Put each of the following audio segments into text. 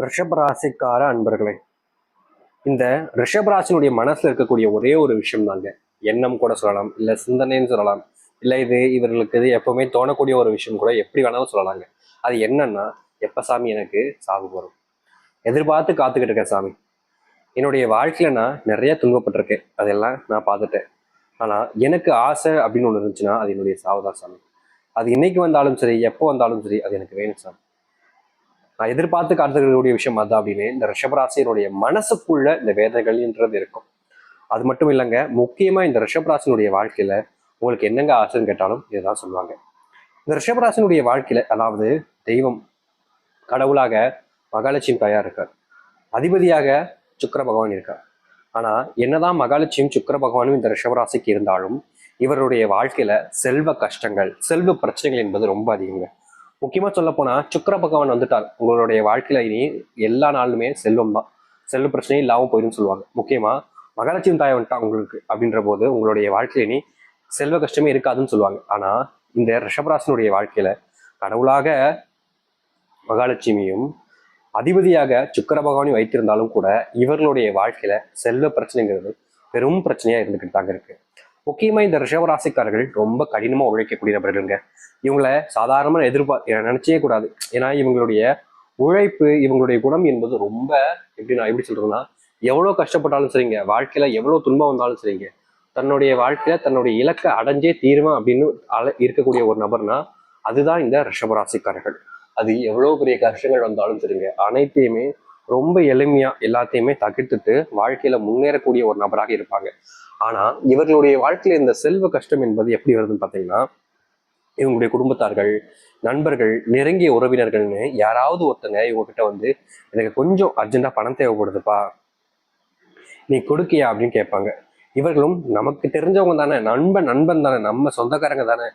ரிஷபராசிக்கார அன்பர்களே, இந்த ரிஷபராசினுடைய மனசுல இருக்கக்கூடிய ஒரே ஒரு விஷயம் தாங்க. எண்ணம் கூட சொல்லலாம், இல்ல சிந்தனைன்னு சொல்லலாம், இல்ல இவர்களுக்கு எப்பவுமே தோணக்கூடிய ஒரு விஷயம் கூட எப்படி வேணாலும் சொல்லலாங்க. அது என்னன்னா, எப்ப சாமி எனக்கு சாவு வரும், எதிர்பார்த்து காத்துக்கிட்டு இருக்கேன் சாமி. என்னுடைய வாழ்க்கையில நான் நிறைய துன்பப்பட்டிருக்கேன், அதெல்லாம் நான் பார்த்துட்டேன். ஆனா எனக்கு ஆசை அப்படின்னு ஒண்ணு இருந்துச்சுன்னா அது என்னுடைய சாவுதான் சாமி. அது இன்னைக்கு வந்தாலும் சரி, எப்போ வந்தாலும் சரி, அது எனக்கு வேணும் சாமி. நான் எதிர்பார்த்து காத்துக்கக்கூடிய விஷயம் அதான் அப்படின்னு இந்த ரிஷபராசியினுடைய மனசுக்குள்ள இந்த வேதனைகள்ன்றது இருக்கும். அது மட்டும் இல்லைங்க, முக்கியமா இந்த ரிஷபராசினுடைய வாழ்க்கையில உங்களுக்கு என்னங்க ஆசைன்னு கேட்டாலும் இதுதான் சொல்லுவாங்க. இந்த ரிஷபராசினுடைய வாழ்க்கையில, அதாவது தெய்வம் கடவுளாக மகாலட்சுமி தாயார் இருக்கார், அதிபதியாக சுக்கிர பகவான் இருக்கார். ஆனா என்னதான் மகாலட்சுமியும் சுக்கிர பகவானும் இந்த ரிஷபராசிக்கு இருந்தாலும் இவருடைய வாழ்க்கையில செல்வ கஷ்டங்கள், செல்வ பிரச்சனைகள் என்பது ரொம்ப அதிகங்க. முக்கியமா சொல்ல போனா சுக்கிர பகவான் வந்துட்டார் உங்களுடைய வாழ்க்கையில, இனி எல்லா நாளுமே செல்வம் தான், செல்வ பிரச்சனையும் இல்லாம போயிடும்னு சொல்லுவாங்க. முக்கியமா மகாலட்சுமி தாய் வந்துட்டா உங்களுக்கு அப்படின்ற போது உங்களுடைய வாழ்க்கையில இனி செல்வ கஷ்டமே இருக்காதுன்னு சொல்லுவாங்க. ஆனா இந்த ரிஷபராசினுடைய வாழ்க்கையில கடவுளாக மகாலட்சுமியும் அதிபதியாக சுக்கிர பகவானையும் வைத்திருந்தாலும் கூட இவர்களுடைய வாழ்க்கையில செல்வ பிரச்சனைங்கிறது பெரும் பிரச்சனையா இருந்துகிட்டு தாங்க இருக்கு. முக்கியமா இந்த ரிஷபராசிக்காரர்கள் ரொம்ப கடினமா உழைக்கக்கூடிய நபர்களுங்க. இவங்களை சாதாரணமா நினைச்சே கூடாது. ஏன்னா இவங்களுடைய உழைப்பு, இவங்களுடைய குணம் என்பது ரொம்ப நான் எப்படி சொல்றதுன்னா, எவ்வளவு கஷ்டப்பட்டாலும் சரிங்க, வாழ்க்கையில எவ்வளவு துன்பம் வந்தாலும் சரிங்க, தன்னுடைய வாழ்க்கையில தன்னுடைய இலக்கை அடைஞ்சே தீருவேன் அப்படின்னு இருக்கக்கூடிய ஒரு நபர்னா அதுதான் இந்த ரிஷபராசிக்காரர்கள். அது எவ்வளவு பெரிய கஷ்டங்கள் வந்தாலும் சரிங்க, அனைத்தையுமே ரொம்ப எளிமையா எல்லாத்தையுமே தகிர்த்துட்டு வாழ்க்கையில முன்னேறக்கூடிய ஒரு நபராக இருப்பாங்க. ஆனா இவர்களுடைய வாழ்க்கையில இந்த செல்வ கஷ்டம் என்பது எப்படி வருதுன்னு பாத்தீங்கன்னா, இவங்களுடைய குடும்பத்தார்கள், நண்பர்கள், நெருங்கிய உறவினர்கள்னு யாராவது ஒருத்தங்க இவங்க கிட்ட வந்து எனக்கு கொஞ்சம் அர்ஜென்டா பணம் தேவைப்படுதுப்பா, நீ கொடுக்கியா அப்படின்னு கேட்பாங்க. இவர்களும் நமக்கு தெரிஞ்சவங்க தானே, நண்பன் தானே, நம்ம சொந்தக்காரங்க தானே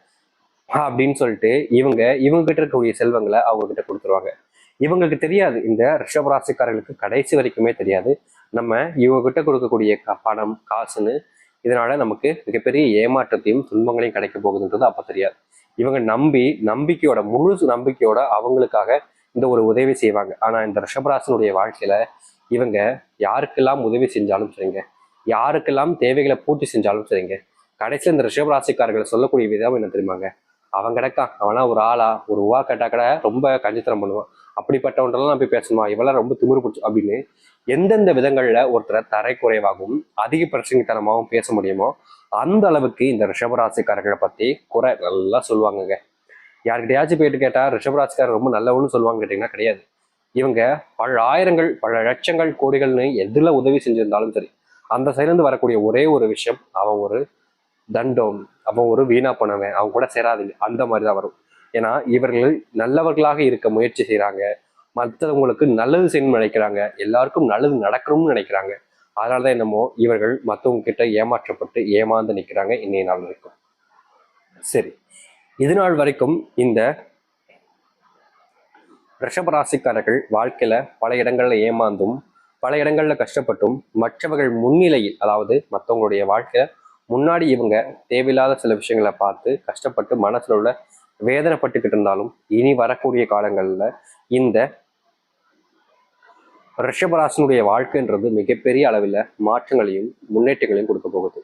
அப்படின்னு சொல்லிட்டு இவங்க கிட்ட இருக்கக்கூடிய செல்வங்களை அவங்க கிட்ட கொடுத்துருவாங்க. இவங்களுக்கு தெரியாது, இந்த ரிஷபராசிக்காரர்களுக்கு கடைசி வரைக்குமே தெரியாது நம்ம இவங்க கிட்ட கொடுக்கக்கூடிய பணம் காசுன்னு இதனால நமக்கு மிகப்பெரிய ஏமாற்றத்தையும் துன்பங்களையும் கிடைக்க போகுதுன்றது அப்ப தெரியாது. இவங்க நம்பிக்கையோட, முழு நம்பிக்கையோட அவங்களுக்காக இந்த ஒரு உதவி செய்வாங்க. ஆனா இந்த ரிஷபராசினுடைய வாழ்க்கையில இவங்க யாருக்கெல்லாம் உதவி செஞ்சாலும் சரிங்க, யாருக்கெல்லாம் தேவைகளை பூர்த்தி செஞ்சாலும் சரிங்க, கடைசியில் இந்த ரிஷபராசிக்காரர்களை சொல்லக்கூடிய விதம் என்ன தெரியுமாங்க, அவன் கிடக்கான், அவனா ஒரு ஆளா, ஒரு ரூபா கேட்டா கூட ரொம்ப கஞ்சித்தனம் பண்ணுவான், அப்படிப்பட்டவன்றெல்லாம் நான் போய் பேசணுமா, இவெல்லாம் ரொம்ப திமிரு பிடிச்சு அப்படின்னு எந்தெந்த விதங்கள்ல ஒருத்தரை தரைக்குறைவாகவும் அதிக பிரச்சனைத்தனமாகவும் பேச முடியுமோ அந்த அளவுக்கு இந்த ரிஷபராசிக்காரர்களை பத்தி குறை நல்லா சொல்லுவாங்கங்க. யாருக்கிட்டையாச்சும் போயிட்டு கேட்டா ரிஷபராசிக்காரர் ரொம்ப நல்லவன்னு சொல்லுவாங்க கேட்டீங்கன்னா கிடையாது. இவங்க பல ஆயிரங்கள், பல லட்சங்கள், கோடிகள்னு எதுல உதவி செஞ்சிருந்தாலும் சரி, அந்த சைட்லேருந்து வரக்கூடிய ஒரே ஒரு விஷயம், அவன் ஒரு தண்டம், அவன் ஒரு வீணா போனவன், அவன் கூட சேராதீங்க, அந்த மாதிரிதான் வரும். ஏன்னா இவர்கள் நல்லவர்களாக இருக்க முயற்சி செய்யறாங்க, மற்றவங்களுக்கு நல்லது செய்யணும்னு நினைக்கிறாங்க, எல்லாருக்கும் நல்லது நடக்கணும்னு நினைக்கிறாங்க. அதனாலதான் என்னமோ இவர்கள் மற்றவங்க கிட்ட ஏமாற்றப்பட்டு ஏமாந்து நிற்கிறாங்க இன்னைய நாள் வரைக்கும். சரி, இது நாள் வரைக்கும் இந்த ரிஷபராசிக்காரர்கள் வாழ்க்கையில பல இடங்கள்ல ஏமாந்தும் பல இடங்கள்ல கஷ்டப்பட்டும் மற்றவர்கள் முன்னிலையில், அதாவது மற்றவங்களுடைய வாழ்க்கை முன்னாடி இவங்க தேவையில்லாத சில விஷயங்களை பார்த்து கஷ்டப்பட்டு மனசுல உள்ள வேதனைப்பட்டுக்கிட்டு இருந்தாலும் இனி வரக்கூடிய காலங்கள்ல இந்த ரிஷபராசினுடைய வாழ்க்கைன்றது மிகப்பெரிய அளவில் மாற்றங்களையும் முன்னேற்றங்களையும் கொடுக்க போகுது.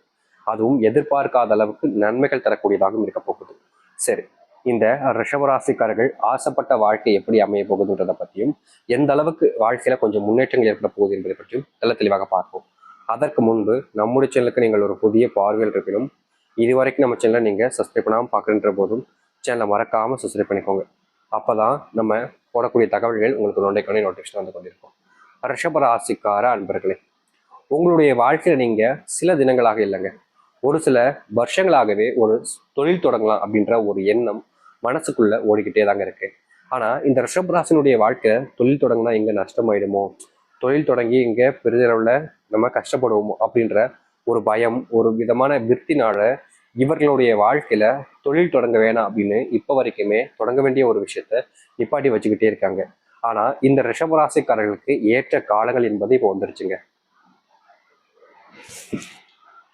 அதுவும் எதிர்பார்க்காத அளவுக்கு நன்மைகள் தரக்கூடியதாகவும் இருக்க போகுது. சரி, இந்த ரிஷபராசிக்காரர்கள் ஆசைப்பட்ட வாழ்க்கை எப்படி அமைய போகுதுன்றதை பற்றியும் எந்த அளவுக்கு வாழ்க்கையில கொஞ்சம் முன்னேற்றங்கள் ஏற்பட போகுது என்பதை பற்றியும் நல்ல தெளிவாக பார்ப்போம். அதற்கு முன்பு நம்முடைய சேனலுக்கு நீங்கள் ஒரு புதிய பார்வையில் இருப்பினும் இதுவரைக்கும் நம்ம சேனலை நீங்கள் சப்ஸ்கிரைப் பண்ணாமல் பார்க்குற போதும் சேனலை மறக்காமல் சப்ஸ்கிரைப் பண்ணிக்கோங்க. அப்போதான் நம்ம போடக்கூடிய தகவல்கள் உங்களுக்கு நோட்டிஃபிகேஷன் வந்து கொண்டிருக்கும். ரிஷபராசிக்கார அன்பர்களே, உங்களுடைய வாழ்க்கையில நீங்க சில தினங்களாக இல்லைங்க, ஒரு சில வருஷங்களாகவே ஒரு தொழில் தொடங்கலாம் அப்படின்ற ஒரு எண்ணம் மனசுக்குள்ள ஓடிக்கிட்டே தாங்க இருக்கு. ஆனா இந்த ரிஷபராசினுடைய வாழ்க்கை தொழில் தொடங்கினா இங்க நஷ்டமாயிடுமோ, தொழில் தொடங்கி இங்க பெரிதளவுல நம்ம கஷ்டப்படுவோமோ அப்படின்ற ஒரு பயம், ஒரு விதமான விற்த்தினால இவர்களுடைய வாழ்க்கையில தொழில் தொடங்க வேணாம் அப்படின்னு இப்ப வரைக்குமே தொடங்க வேண்டிய ஒரு விஷயத்த நிப்பாட்டி வச்சுக்கிட்டே இருக்காங்க. ஆனா இந்த ரிஷபராசிக்காரர்களுக்கு ஏற்ற காலங்கள் என்பது இப்போ வந்துருச்சுங்க.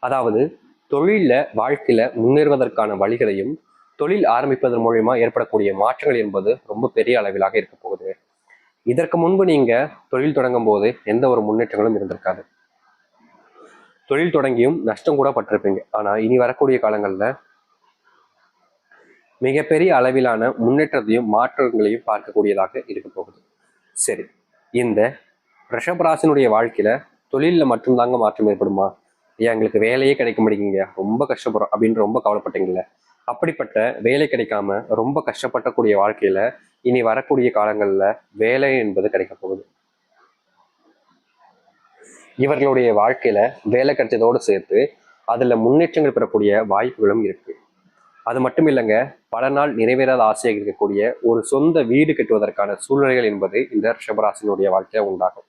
அதாவது தொழில வாழ்க்கையில முன்னேறுவதற்கான வழிகளையும் தொழில் ஆரம்பிப்பதன் மூலமா ஏற்படக்கூடிய மாற்றங்கள் என்பது ரொம்ப பெரிய அளவிலாக இருக்க போகுது. இதற்கு முன்பு நீங்க தொழில் தொடங்கும் போது எந்த ஒரு முன்னேற்றங்களும் இருந்திருக்காது. தொழில் தொடங்கியும் நஷ்டம் கூட பட்டிருப்பீங்க. ஆனா இனி வரக்கூடிய காலங்கள்ல மிகப்பெரிய அளவிலான முன்னேற்றத்தையும் மாற்றங்களையும் பார்க்கக்கூடியதாக இருக்க போகுது. சரி, இந்த ரிஷபராசினுடைய வாழ்க்கையில தொழிலில் மட்டும்தாங்க மாற்றம் ஏற்படுமா? ஏன் எங்களுக்கு வேலையே கிடைக்க மாட்டேங்குங்க, ரொம்ப கஷ்டப்படுறோம் அப்படின்னு ரொம்ப கவலைப்பட்டீங்கல்ல, அப்படிப்பட்ட வேலை கிடைக்காம ரொம்ப கஷ்டப்படக்கூடிய வாழ்க்கையில இனி வரக்கூடிய காலங்கள்ல வேலை என்பது கிடைக்க போகுது. இவர்களுடைய வாழ்க்கையில வேலை கிடைச்சதோடு சேர்த்து அதுல முன்னேற்றங்கள் பெறக்கூடிய வாய்ப்புகளும் இருக்கு. அது மட்டும் இல்லைங்க, பல நாள் நிறைவேறாத ஆசையாக இருக்கக்கூடிய ஒரு சொந்த வீடு கட்டுவதற்கான சூழ்நிலைகள் என்பது இந்த ரிஷபராசினுடைய வாழ்க்கையில உண்டாகும்.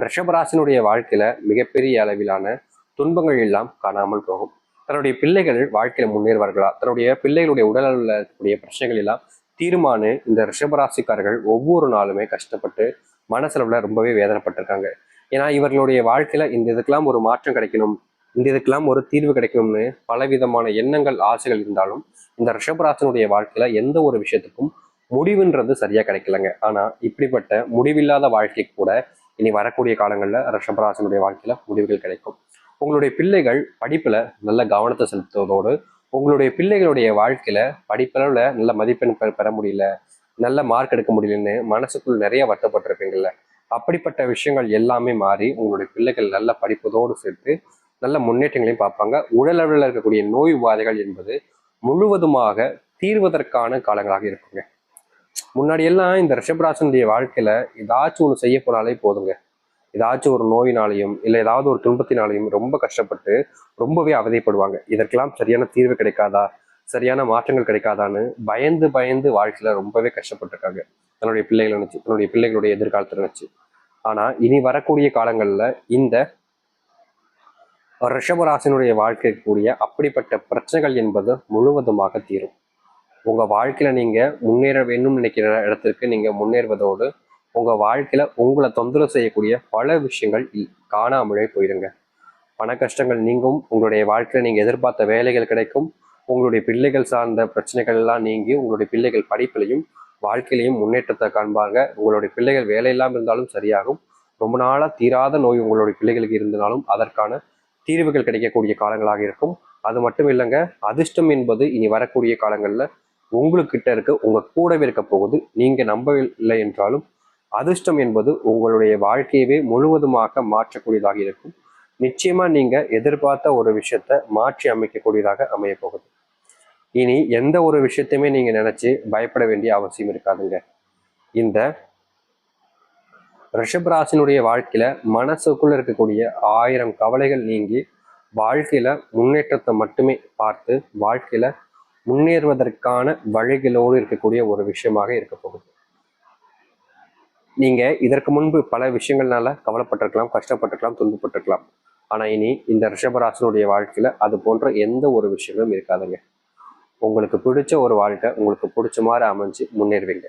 ரிஷபராசினுடைய வாழ்க்கையில மிகப்பெரிய அளவிலான துன்பங்கள் எல்லாம் காணாமல் போகும். தன்னுடைய பிள்ளைகள் வாழ்க்கையில முன்னேறுவார்களா, தன்னுடைய பிள்ளைகளுடைய உடலில் இருக்கக்கூடிய பிரச்சனைகள் எல்லாம் தீர்மான இந்த ரிஷபராசிக்காரர்கள் ஒவ்வொரு நாளுமே கஷ்டப்பட்டு மனசளவுல ரொம்பவே வேதனைப்பட்டிருக்காங்க. ஏன்னா இவர்களுடைய வாழ்க்கையில இந்த இதுக்கெல்லாம் ஒரு மாற்றம் கிடைக்கணும், இந்த இதுக்கெல்லாம் ஒரு தீர்வு கிடைக்கணும்னு பலவிதமான எண்ணங்கள் ஆசைகள் இருந்தாலும் இந்த ரிஷபராசனுடைய வாழ்க்கையில எந்த ஒரு விஷயத்துக்கும் முடிவுன்றது சரியா கிடைக்கலங்க. ஆனா இப்படிப்பட்ட முடிவில்லாத வாழ்க்கை கூட இனி வரக்கூடிய காலங்கள்ல ரிஷபராசனுடைய வாழ்க்கையில முடிவுகள் கிடைக்கும். உங்களுடைய பிள்ளைகள் படிப்புல நல்ல கவனத்தை செலுத்துவதோடு உங்களுடைய பிள்ளைகளுடைய வாழ்க்கையில படிப்பளவுல நல்ல மதிப்பெண் பெற முடியல, நல்ல மார்க் எடுக்க முடியலன்னு மனசுக்குள் நிறைய வருத்தப்பட்டிருப்பீங்கல்ல, அப்படிப்பட்ட விஷயங்கள் எல்லாமே மாறி உங்களுடைய பிள்ளைகள் நல்ல படிப்பதோடு சேர்த்து நல்ல முன்னேற்றங்களையும் பார்ப்பாங்க. உடல் அளவில் இருக்கக்கூடிய நோய் உபாதைகள் என்பது முழுவதுமாக தீர்வதற்கான காலங்களாக இருக்குங்க. முன்னாடி எல்லாம் இந்த ரிஷபராசனுடைய வாழ்க்கையில ஏதாச்சும் ஒன்று செய்ய போனாலே போதுங்க, ஏதாச்சும் ஒரு நோயினாலையும் இல்லை ஏதாவது ஒரு துன்பத்தினாலையும் ரொம்ப கஷ்டப்பட்டு ரொம்பவே அவதிப்படுவாங்க. இதற்கெல்லாம் சரியான தீர்வு கிடைக்காதா, சரியான மாற்றங்கள் கிடைக்காதான்னு பயந்து பயந்து வாழ்க்கையில ரொம்பவே கஷ்டப்பட்டிருக்காங்க, தன்னுடைய பிள்ளைகளை நினைச்சு, தன்னுடைய பிள்ளைகளுடைய எதிர்காலத்தை நினைச்சு. ஆனா இனி வரக்கூடிய காலங்கள்ல இந்த ரிஷபராசினுடைய வாழ்க்கை கூடிய அப்படிப்பட்ட பிரச்சனைகள் என்பது முழுவதுமாக தீரும். உங்க வாழ்க்கையில நீங்க முன்னேற வேண்டும் நினைக்கிற இடத்திற்கு நீங்க முன்னேறுவதோடு உங்க வாழ்க்கையில உங்களை தொந்தரவு செய்யக்கூடிய பல விஷயங்கள் காணாமலே போயிருங்க. பண கஷ்டங்கள் நீங்கும், உங்களுடைய வாழ்க்கையில நீங்க எதிர்பார்த்த வேலைகள் கிடைக்கும், உங்களுடைய பிள்ளைகள் சார்ந்த பிரச்சனைகள் எல்லாம் நீங்கி உங்களுடைய பிள்ளைகள் படிப்பிலையும் வாழ்க்கையிலையும் முன்னேற்றத்தை காண்பாங்க. உங்களுடைய பிள்ளைகள் வேலை இல்லாமல் இருந்தாலும் சரியாகும். ரொம்ப நாளா தீராத நோய் உங்களுடைய பிள்ளைகளுக்கு இருந்தாலும் அதற்கான தீர்வுகள் கிடைக்கக்கூடிய காலங்களாக இருக்கும். அது மட்டும் இல்லைங்க, அதிர்ஷ்டம் என்பது இனி வரக்கூடிய காலங்கள்ல உங்களுக்கிட்ட இருக்க உங்க கூடவே இருக்க போகுது. நீங்க நம்பவில்லை என்றாலும் அதிர்ஷ்டம் என்பது உங்களுடைய வாழ்க்கையவே முழுவதுமாக மாற்றக்கூடியதாக இருக்கும். நிச்சயமா நீங்க எதிர்பார்த்த ஒரு விஷயத்த மாற்றி அமைக்கக்கூடியதாக அமைய போகுது. இனி எந்த ஒரு விஷயத்தையுமே நீங்க நினைச்சு பயப்பட வேண்டிய அவசியம் இருக்காதுங்க. இந்த ரிஷபராசினுடைய வாழ்க்கையில மனசுக்குள்ள இருக்கக்கூடிய 1000 கவலைகள் நீங்கி வாழ்க்கையில முன்னேற்றத்தை மட்டுமே பார்த்து வாழ்க்கையில முன்னேறுவதற்கான வழிகளோடு இருக்கக்கூடிய ஒரு விஷயமாக இருக்க போகுது. நீங்க இதற்கு முன்பு பல விஷயங்கள்னால கவலைப்பட்டிருக்கலாம், கஷ்டப்பட்டிருக்கலாம், துன்பப்பட்டிருக்கலாம். ஆனா இனி இந்த ரிஷபராசினுடைய வாழ்க்கையில அது போன்ற எந்த ஒரு விஷயங்களும் இருக்காதுங்க. உங்களுக்கு பிடிச்ச ஒரு வாழ்க்கை உங்களுக்கு பிடிச்ச மாதிரி அமைஞ்சு முன்னேறுவீங்க.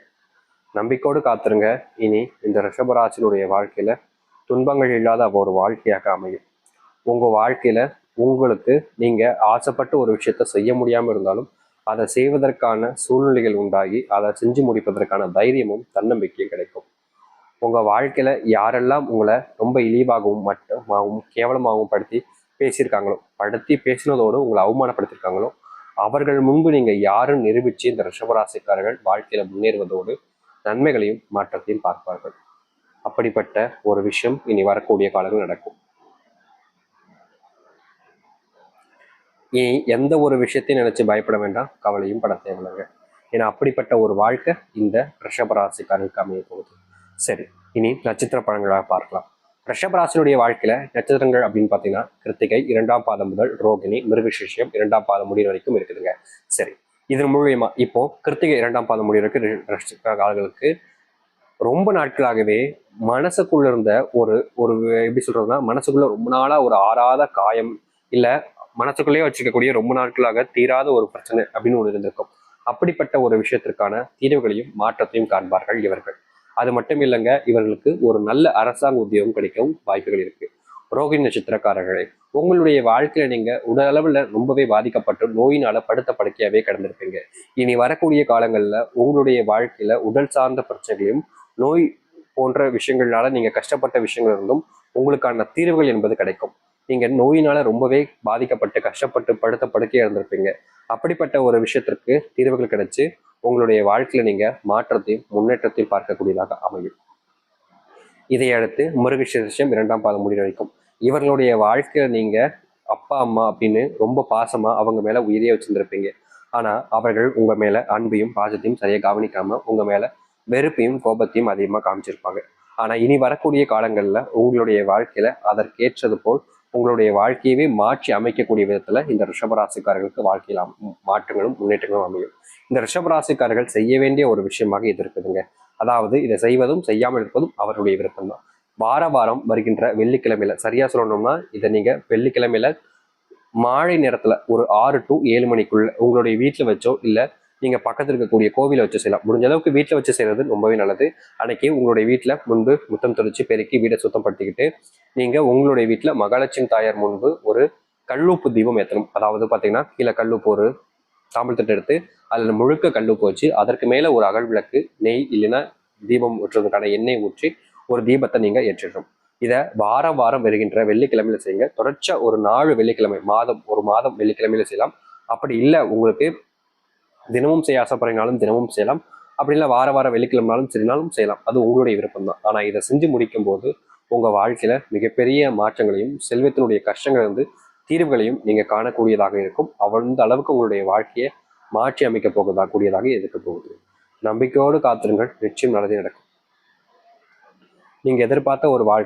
நம்பிக்கையோடு காத்துருங்க. இனி இந்த ரிஷபராசினுடைய வாழ்க்கையில துன்பங்கள் இல்லாத ஒரு வாழ்க்கையாக அமையும். உங்க வாழ்க்கையில உங்களுக்கு நீங்க ஆசைப்பட்டு ஒரு விஷயத்த செய்ய முடியாம இருந்தாலும் அதை செய்வதற்கான சூழ்நிலைகள் உண்டாகி அதை செஞ்சு முடிப்பதற்கான தைரியமும் தன்னம்பிக்கையும் கிடைக்கும். உங்க வாழ்க்கையில யாரெல்லாம் உங்களை ரொம்ப இழிவாகவும் மட்டுமாகவும் கேவலமாகவும் படுத்தி பேசினதோடு உங்களை அவமானப்படுத்திருக்காங்களோ அவர்கள் முன்பு நீங்க யாரும் நிரூபிச்சு இந்த ரிஷபராசிக்காரர்கள் வாழ்க்கையில முன்னேறுவதோடு நன்மைகளையும் மாற்றத்தையும் பார்ப்பார்கள். அப்படிப்பட்ட ஒரு விஷயம் இனி வரக்கூடிய காலங்கள் நடக்கும். இனி எந்த ஒரு விஷயத்தையும் நினைச்சு பயப்பட வேண்டாம், கவலையும் பட தேவையில்லைங்க. ஏன்னா அப்படிப்பட்ட ஒரு வாழ்க்கை இந்த ரிஷபராசிக்காரர்களுக்கு அமைய போகுது. சரி, இனி நட்சத்திர பலன்களாக பார்க்கலாம். ரிஷபராசினுடைய வாழ்க்கையில நட்சத்திரங்கள் அப்படின்னு பாத்தீங்கன்னா கிருத்திகை 2ஆம் பாதம் முதல் ரோகிணி மிருகசீரிஷம் 2ஆம் பாதம் முடிவு வரைக்கும் இருக்குதுங்க. சரி, இதன் மூலியமா இப்போ கிருத்திகை 2ஆம் பாதம் முடிவு வரைக்கும் ஆளுகளுக்கு ரொம்ப நாட்களாகவே மனசுக்குள்ள இருந்த ஒரு ஒரு எப்படி சொல்றதுன்னா மனசுக்குள்ள ரொம்ப நாளா ஒரு ஆறாத காயம் இல்ல மனசுக்குள்ளேயே வச்சுக்கக்கூடிய ரொம்ப நாட்களாக தீராத ஒரு பிரச்சனை அப்படின்னு ஒன்று இருந்திருக்கும். அப்படிப்பட்ட ஒரு விஷயத்திற்கான தீர்வுகளையும் மாற்றத்தையும் காண்பார்கள் இவர்கள். அது மட்டும் இல்லைங்க, இவர்களுக்கு ஒரு நல்ல அரசாங்க உத்தியோகம் கிடைக்கவும் வாய்ப்புகள் இருக்கு. ரோகிணி நட்சத்திரக்காரர்களே, உங்களுடைய வாழ்க்கையில நீங்க உடல் அளவுல ரொம்பவே பாதிக்கப்பட்டு நோயினால படுத்த படுக்கையாவே கிடந்திருப்பீங்க. இனி வரக்கூடிய காலங்கள்ல உங்களுடைய வாழ்க்கையில உடல் சார்ந்த பிரச்சனைகளையும் நோய் போன்ற விஷயங்கள்னால நீங்க கஷ்டப்பட்ட விஷயங்கள் இருந்தும் உங்களுக்கான தீர்வுகள் என்பது கிடைக்கும். நீங்க நோயினால ரொம்பவே பாதிக்கப்பட்டு கஷ்டப்பட்டு படுத்த படுக்கையா இருந்திருப்பீங்க. அப்படிப்பட்ட ஒரு விஷயத்திற்கு தீர்வுகள் கிடைச்சு உங்களுடைய வாழ்க்கையில நீங்க மாற்றத்தையும் முன்னேற்றத்தையும் பார்க்கக்கூடியதாக அமையும். இதை அடுத்து மிருகசீரிஷம் 2ஆம் பாதம் முடிவு வரைக்கும் இவர்களுடைய வாழ்க்கையில நீங்க அப்பா அம்மா அப்படின்னு ரொம்ப பாசமா அவங்க மேல உயிரியே வச்சிருந்திருப்பீங்க. ஆனா அவர்கள் உங்க மேல அன்பையும் பாசத்தையும் சரியா கவனிக்காம உங்க மேல வெறுப்பையும் கோபத்தையும் அதிகமா காமிச்சிருப்பாங்க. ஆனா இனி வரக்கூடிய காலங்கள்ல உங்களுடைய வாழ்க்கையில அதற்கேற்றது போல் உங்களுடைய வாழ்க்கையவே மாற்றி அமைக்கக்கூடிய விதத்துல இந்த ரிஷபராசிக்காரர்களுக்கு வாழ்க்கையில் மாற்றங்களும் முன்னேற்றங்களும் அமையும். இந்த ரிஷபராசிக்காரர்கள் செய்ய வேண்டிய ஒரு விஷயமாக இது இருக்குதுங்க. அதாவது இதை செய்வதும் செய்யாமல் இருப்பதும் அவருடைய விருப்பம் தான். வார வாரம் வருகின்ற வெள்ளிக்கிழமையில சரியா சொல்லணும்னா இதை நீங்க வெள்ளிக்கிழமையில மாலை நேரத்துல ஒரு 6 to 7 மணிக்குள்ள உங்களுடைய வீட்டுல வச்சோ இல்ல நீங்க பக்கத்துல இருக்கக்கூடிய கோவில வச்சு செய்யலாம். முடிஞ்ச அளவுக்கு வீட்டுல வச்சு செய்யறது ரொம்பவே நல்லது. அன்னைக்கு உங்களுடைய வீட்டுல முன்பு முத்தம் தெளிச்சு பெருக்கி வீடை சுத்தப்படுத்திக்கிட்டு நீங்க உங்களுடைய வீட்டுல மகாலட்சுமி தாயார் முன்பு ஒரு கல்லுப்பு தீபம் ஏற்றணும். அதாவது பாத்தீங்கன்னா கீழே கல்லுப்பு ஒரு தாம்பல் தட்டு எடுத்து அதுல முழுக்க கல்லுப்பு வச்சு அதற்கு மேல ஒரு அகல் விளக்கு நெய் இல்லைன்னா தீபம் ஊற்றுறதுக்கான எண்ணெய் ஊற்றி ஒரு தீபத்தை நீங்க ஏற்றிடணும். இதை வாரம் வாரம் வருகின்ற வெள்ளிக்கிழமையில செய்யுங்க. தொடர்ச்சியா ஒரு 4 வெள்ளிக்கிழமை ஒரு மாதம் வெள்ளிக்கிழமையில செய்யலாம். அப்படி இல்லை உங்களுக்கு தினமும் செய்ய ஆசைப்படுறீங்கனாலும் தினமும் செய்யலாம். அப்படி இல்லை வார வாரம் வெள்ளிக்கிழமைனாலும் சரினாலும் செய்யலாம். அது உங்களுடைய விருப்பம் தான். ஆனா இதை செஞ்சு முடிக்கும் போது உங்க வாழ்க்கையில மிகப்பெரிய மாற்றங்களையும் செல்வத்தினுடைய கஷ்டங்கள் வந்து தீர்வுகளையும் நீங்க காணக்கூடியதாக இருக்கும். அந்த அளவுக்கு உங்களுடைய வாழ்க்கையை மாற்றி அமைக்க கூடியதாக இருக்க போகுது. நம்பிக்கையோடு காத்திருங்கள், நிச்சயம் நல்லதே நடக்கும். நீங்க எதிர்பார்த்த ஒரு வாழ்க்கை